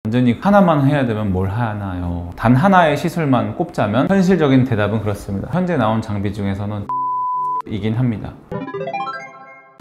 완전히 하나만 해야 되면 뭘 하나요? 단 하나의 시술만 꼽자면 현실적인 대답은 그렇습니다. 현재 나온 장비 중에서는 이긴 합니다.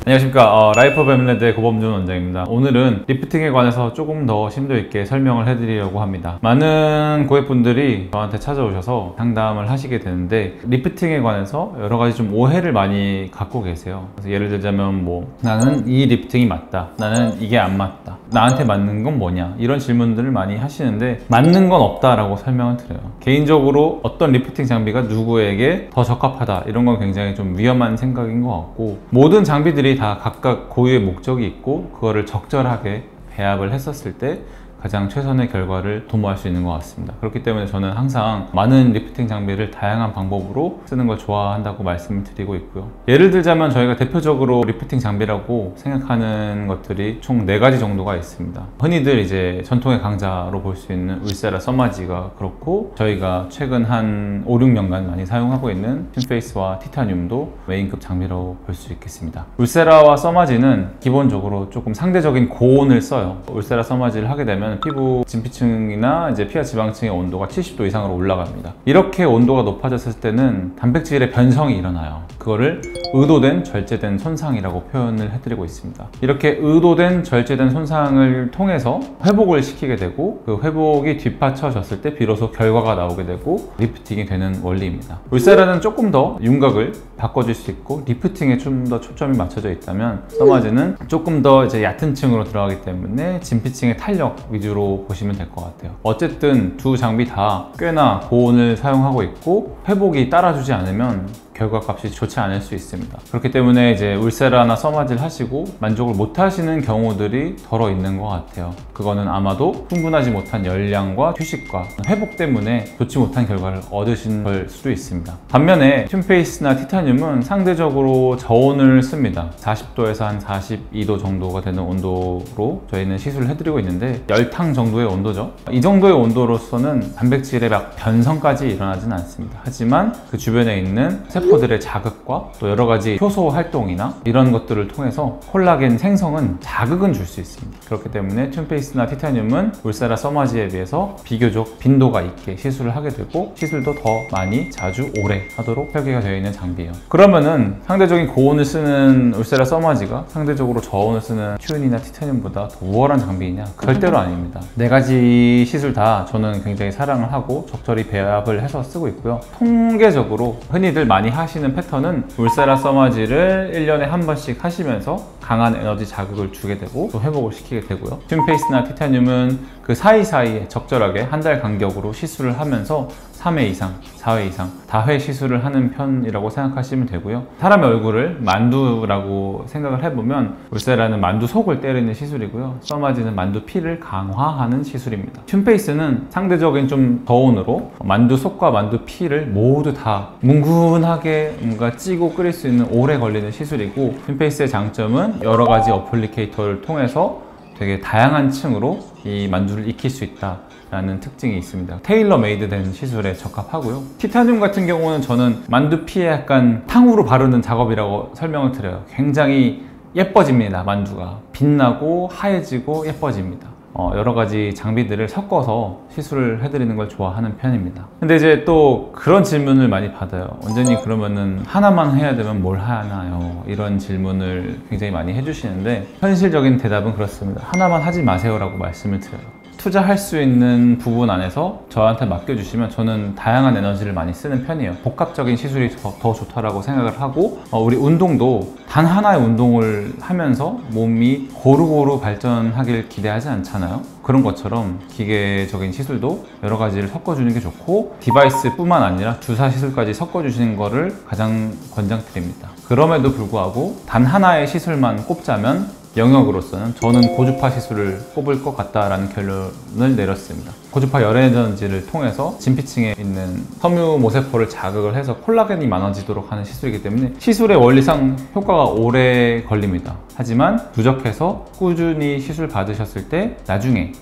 안녕하십니까. 라이프 오브 엠랜드의 고범준 원장입니다. 오늘은 리프팅에 관해서 조금 더 심도 있게 설명을 해드리려고 합니다. 많은 고객분들이 저한테 찾아오셔서 상담을 하시게 되는데 리프팅에 관해서 여러 가지 좀 오해를 많이 갖고 계세요. 그래서 예를 들자면 나는 이 리프팅이 맞다, 나는 이게 안 맞다, 나한테 맞는 건 뭐냐, 이런 질문들을 많이 하시는데 맞는 건 없다라고 설명을 드려요. 개인적으로 어떤 리프팅 장비가 누구에게 더 적합하다, 이런 건 굉장히 좀 위험한 생각인 것 같고, 모든 장비들이 다 각각 고유의 목적이 있고 그거를 적절하게 배합을 했었을 때 가장 최선의 결과를 도모할 수 있는 것 같습니다. 그렇기 때문에 저는 항상 많은 리프팅 장비를 다양한 방법으로 쓰는 걸 좋아한다고 말씀을 드리고 있고요. 예를 들자면 저희가 대표적으로 리프팅 장비라고 생각하는 것들이 총 4가지 정도가 있습니다. 흔히들 이제 전통의 강자로 볼 수 있는 울세라 서마지가 그렇고, 저희가 최근 한 5, 6년간 많이 사용하고 있는 튠페이스와 티타늄도 메인급 장비라고 볼 수 있겠습니다. 울세라와 서마지는 기본적으로 조금 상대적인 고온을 써요. 울세라 서마지를 하게 되면 피부 진피층이나 이제 피하 지방층의 온도가 70도 이상으로 올라갑니다. 이렇게 온도가 높아졌을 때는 단백질의 변성이 일어나요. 그거를 의도된 절제된 손상이라고 표현을 해드리고 있습니다. 이렇게 의도된 절제된 손상을 통해서 회복을 시키게 되고, 그 회복이 뒷받쳐졌을 때 비로소 결과가 나오게 되고 리프팅이 되는 원리입니다. 울세라는 조금 더 윤곽을 바꿔줄 수 있고 리프팅에 좀 더 초점이 맞춰져 있다면, 서마지는 조금 더 이제 얕은 층으로 들어가기 때문에 진피층의 탄력 위주로 보시면 될 것 같아요. 어쨌든 두 장비 다 꽤나 고온을 사용하고 있고 회복이 따라주지 않으면 결과값이 좋지 않을 수 있습니다. 그렇기 때문에 이제 울세라나 서마지를 하시고 만족을 못 하시는 경우들이 덜어 있는 것 같아요. 그거는 아마도 충분하지 못한 열량과 휴식과 회복 때문에 좋지 못한 결과를 얻으신 걸 수도 있습니다. 반면에 튠페이스나 티타늄은 상대적으로 저온을 씁니다. 40도에서 한 42도 정도가 되는 온도로 저희는 시술을 해드리고 있는데, 열탕 정도의 온도죠. 이 정도의 온도로서는 단백질의 막 변성까지 일어나진 않습니다. 하지만 그 주변에 있는 세포들의 자극과 또 여러 가지 효소 활동이나 이런 것들을 통해서 콜라겐 생성은 자극은 줄 수 있습니다. 그렇기 때문에 튠페이스나 티타늄은 울세라 서마지에 비해서 비교적 빈도가 있게 시술을 하게 되고 시술도 더 많이 자주 오래 하도록 설계가 되어 있는 장비예요. 그러면은 상대적인 고온을 쓰는 울세라 서마지가 상대적으로 저온을 쓰는 튠이나 티타늄보다 더 우월한 장비이냐? 절대로 아닙니다. 4가지 시술 다 저는 굉장히 사랑을 하고 적절히 배합을 해서 쓰고 있고요. 통계적으로 흔히들 많이 하시는 패턴은 울세라 서마지를 1년에 한 번씩 하시면서 강한 에너지 자극을 주게 되고 또 회복을 시키게 되고요. 튠페이스나 티타늄은 그 사이사이에 적절하게 한 달 간격으로 시술을 하면서 3회 이상, 4회 이상 다회 시술을 하는 편이라고 생각하시면 되고요. 사람의 얼굴을 만두라고 생각을 해보면 울세라는 만두 속을 때리는 시술이고요. 서마지는 만두 피를 강화하는 시술입니다. 튠페이스는 상대적인 좀 저온으로 만두 속과 만두 피를 모두 다 뭉근하게 뭔가 찌고 끓일 수 있는 오래 걸리는 시술이고, 튠페이스의 장점은 여러 가지 어플리케이터를 통해서 되게 다양한 층으로 이 만두를 익힐 수 있다 라는 특징이 있습니다. 테일러 메이드 된 시술에 적합하고요. 티타늄 같은 경우는 저는 만두피에 약간 탕후루 바르는 작업이라고 설명을 드려요. 굉장히 예뻐집니다. 만두가 빛나고 하얘지고 예뻐집니다. 여러 가지 장비들을 섞어서 시술을 해드리는 걸 좋아하는 편입니다. 근데 이제 또 그런 질문을 많이 받아요. 원장님, 그러면은 하나만 해야 되면 뭘 하나요? 이런 질문을 굉장히 많이 해주시는데, 현실적인 대답은 그렇습니다. 하나만 하지 마세요 라고 말씀을 드려요. 투자할 수 있는 부분 안에서 저한테 맡겨주시면 저는 다양한 에너지를 많이 쓰는 편이에요. 복합적인 시술이 더 좋다라고 생각을 하고, 우리 운동도 단 하나의 운동을 하면서 몸이 고루고루 발전하길 기대하지 않잖아요. 그런 것처럼 기계적인 시술도 여러 가지를 섞어주는 게 좋고, 디바이스뿐만 아니라 주사 시술까지 섞어주시는 거를 가장 권장드립니다. 그럼에도 불구하고 단 하나의 시술만 꼽자면 영역으로서는 저는 고주파 시술을 꼽을 것 같다라는 결론을 내렸습니다. 고주파 열에너지를 통해서 진피층에 있는 섬유 모세포를 자극을 해서 콜라겐이 많아지도록 하는 시술이기 때문에 시술의 원리상 효과가 오래 걸립니다. 하지만 누적해서 꾸준히 시술 받으셨을 때 나중에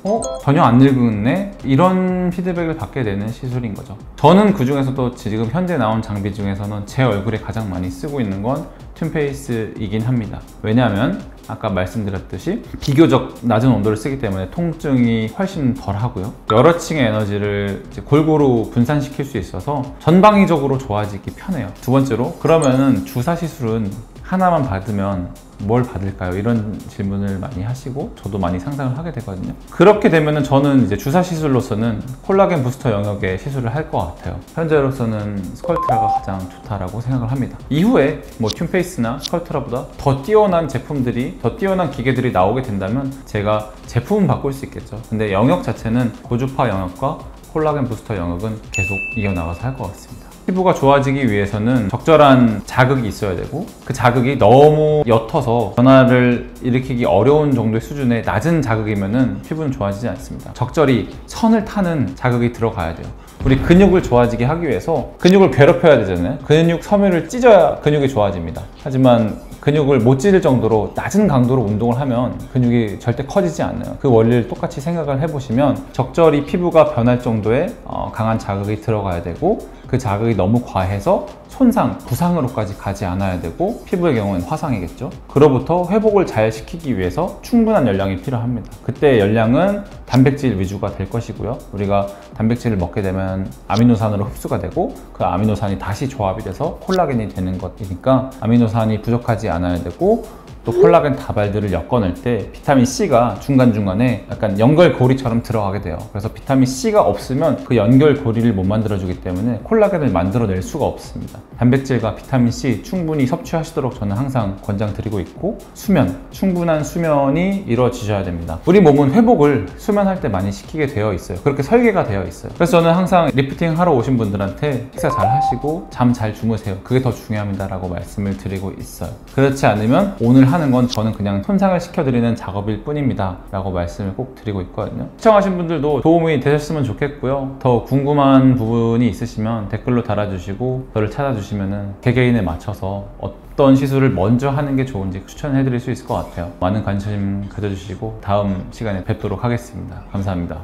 전혀 안 늙었네? 이런 피드백을 받게 되는 시술인 거죠. 저는 그 중에서도 지금 현재 나온 장비 중에서는 제 얼굴에 가장 많이 쓰고 있는 건 튠페이스이긴 합니다. 왜냐하면 아까 말씀드렸듯이 비교적 낮은 온도를 쓰기 때문에 통증이 훨씬 덜 하고요. 여러 층의 에너지를 이제 골고루 분산시킬 수 있어서 전방위적으로 좋아지기 편해요. 두 번째로, 그러면은 주사 시술은 하나만 받으면 뭘 받을까요? 이런 질문을 많이 하시고 저도 많이 상상을 하게 되거든요. 그렇게 되면은 저는 이제 주사 시술로서는 콜라겐 부스터 영역의 시술을 할 것 같아요. 현재로서는 스컬트라가 가장 좋다라고 생각을 합니다. 이후에 뭐 튠페이스나 스컬트라보다 더 뛰어난 제품들이, 더 뛰어난 기계들이 나오게 된다면 제가 제품은 바꿀 수 있겠죠. 근데 영역 자체는 고주파 영역과 콜라겐 부스터 영역은 계속 이어나가서 할 것 같습니다. 피부가 좋아지기 위해서는 적절한 자극이 있어야 되고, 그 자극이 너무 옅어서 변화를 일으키기 어려운 정도의 수준의 낮은 자극이면은 피부는 좋아지지 않습니다. 적절히 선을 타는 자극이 들어가야 돼요. 우리 근육을 좋아지게 하기 위해서 근육을 괴롭혀야 되잖아요. 근육 섬유를 찢어야 근육이 좋아집니다. 하지만 근육을 못 찢을 정도로 낮은 강도로 운동을 하면 근육이 절대 커지지 않아요. 그 원리를 똑같이 생각을 해보시면 적절히 피부가 변할 정도의 강한 자극이 들어가야 되고, 그 자극이 너무 과해서 손상, 부상으로까지 가지 않아야 되고, 피부의 경우는 화상이겠죠. 그로부터 회복을 잘 시키기 위해서 충분한 열량이 필요합니다. 그때 열량은 단백질 위주가 될 것이고요. 우리가 단백질을 먹게 되면 아미노산으로 흡수가 되고, 그 아미노산이 다시 조합이 돼서 콜라겐이 되는 것이니까 아미노산이 부족하지 않아야 되고, 또 콜라겐 다발들을 엮어낼 때 비타민 C가 중간중간에 약간 연결고리처럼 들어가게 돼요. 그래서 비타민 C가 없으면 그 연결고리를 못 만들어주기 때문에 콜라겐을 만들어낼 수가 없습니다. 단백질과 비타민 C 충분히 섭취하시도록 저는 항상 권장드리고 있고, 수면, 충분한 수면이 이루어지셔야 됩니다. 우리 몸은 회복을 수면할 때 많이 시키게 되어 있어요. 그렇게 설계가 되어 있어요. 그래서 저는 항상 리프팅 하러 오신 분들한테 식사 잘 하시고 잠 잘 주무세요. 그게 더 중요합니다 라고 말씀을 드리고 있어요. 그렇지 않으면 오늘 하는 건 저는 그냥 손상을 시켜드리는 작업일 뿐입니다 라고 말씀을 꼭 드리고 있거든요. 시청하신 분들도 도움이 되셨으면 좋겠고요. 더 궁금한 부분이 있으시면 댓글로 달아주시고 저를 찾아주시면 개개인에 맞춰서 어떤 시술을 먼저 하는 게 좋은지 추천해 드릴 수 있을 것 같아요. 많은 관심 가져주시고 다음 시간에 뵙도록 하겠습니다. 감사합니다.